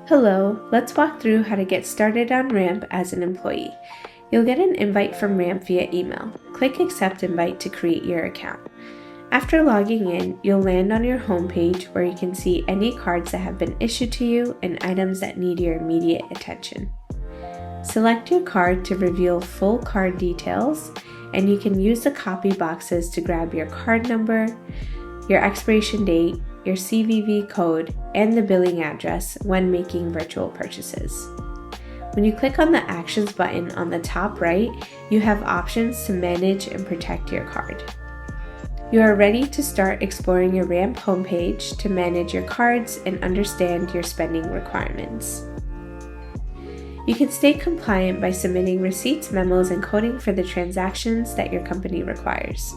Hello, let's walk through how to get started on Ramp as an employee. You'll get an invite from Ramp via email. Click Accept Invite to create your account. After logging in, you'll land on your homepage where you can see any cards that have been issued to you and items that need your immediate attention. Select your card to reveal full card details, and you can use the copy boxes to grab your card number, your expiration date, your CVV code, and the billing address when making virtual purchases. When you click on the Actions button on the top right, you have options to manage and protect your card. You are ready to start exploring your Ramp homepage to manage your cards and understand your spending requirements. You can stay compliant by submitting receipts, memos, and coding for the transactions that your company requires.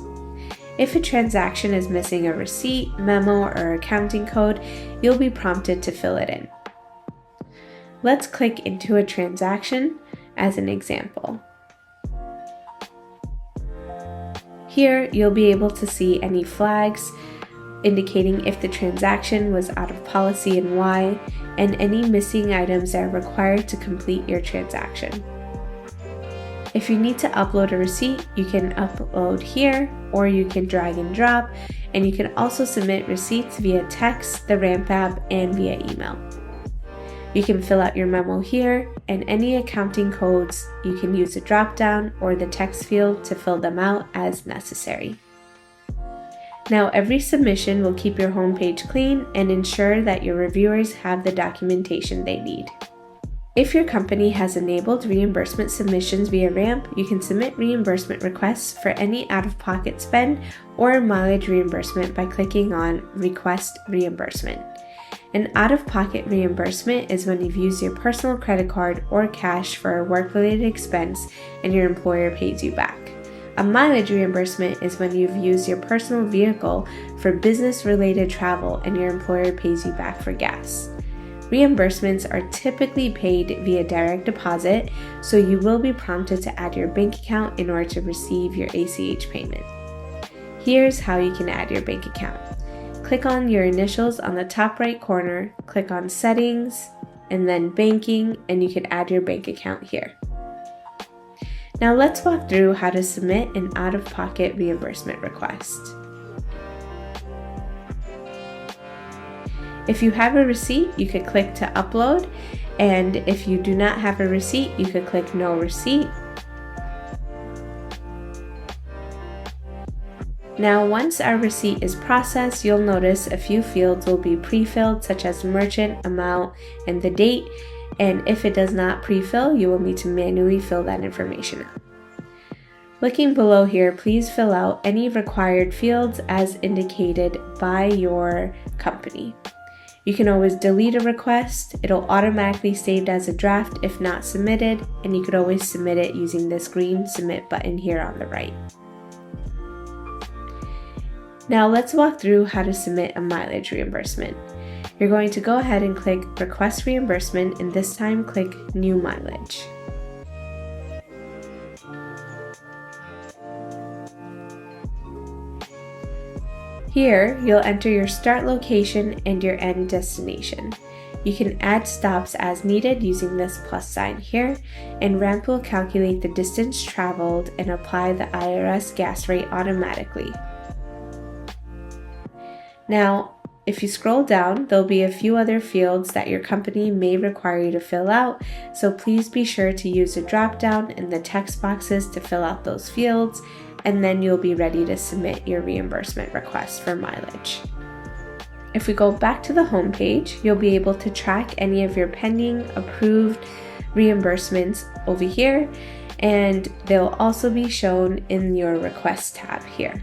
If a transaction is missing a receipt, memo, or accounting code, you'll be prompted to fill it in. Let's click into a transaction as an example. Here, you'll be able to see any flags indicating if the transaction was out of policy and why, and any missing items that are required to complete your transaction. If you need to upload a receipt, you can upload here, or you can drag and drop, and you can also submit receipts via text, the Ramp app, and via email. You can fill out your memo here, and any accounting codes, you can use the drop-down or the text field to fill them out as necessary. Now, every submission will keep your homepage clean and ensure that your reviewers have the documentation they need. If your company has enabled reimbursement submissions via Ramp, you can submit reimbursement requests for any out-of-pocket spend or mileage reimbursement by clicking on Request Reimbursement. An out-of-pocket reimbursement is when you've used your personal credit card or cash for a work-related expense and your employer pays you back. A mileage reimbursement is when you've used your personal vehicle for business-related travel and your employer pays you back for gas. Reimbursements are typically paid via direct deposit, so you will be prompted to add your bank account in order to receive your ACH payment. Here's how you can add your bank account. Click on your initials on the top right corner, click on Settings, and then Banking, and you can add your bank account here. Now let's walk through how to submit an out-of-pocket reimbursement request. If you have a receipt, you could click to upload, and if you do not have a receipt, you could click no receipt. Now, once our receipt is processed, you'll notice a few fields will be pre-filled, such as merchant, amount, and the date, and if it does not pre-fill, you will need to manually fill that information out. Looking below here, please fill out any required fields as indicated by your company. You can always delete a request. It'll automatically saved as a draft if not submitted, and you could always submit it using this green submit button here on the right. Now let's walk through how to submit a mileage reimbursement. You're going to go ahead and click Request Reimbursement, and this time click New Mileage. Here, you'll enter your start location and your end destination. You can add stops as needed using this plus sign here, and Ramp will calculate the distance traveled and apply the IRS gas rate automatically. Now, if you scroll down, there'll be a few other fields that your company may require you to fill out, so please be sure to use the drop-down and the text boxes to fill out those fields, and then you'll be ready to submit your reimbursement request for mileage. If we go back to the home page, you'll be able to track any of your pending approved reimbursements over here, and they'll also be shown in your Request tab here.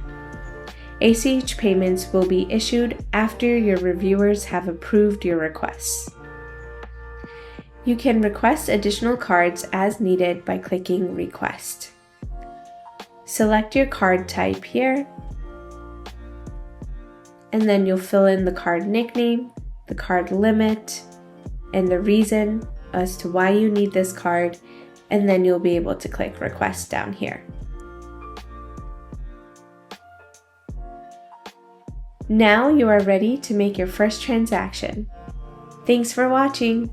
ACH payments will be issued after your reviewers have approved your requests. You can request additional cards as needed by clicking Request. Select your card type here, and then you'll fill in the card nickname, the card limit, and the reason as to why you need this card, and then you'll be able to click Request down here. Now you are ready to make your first transaction. Thanks for watching.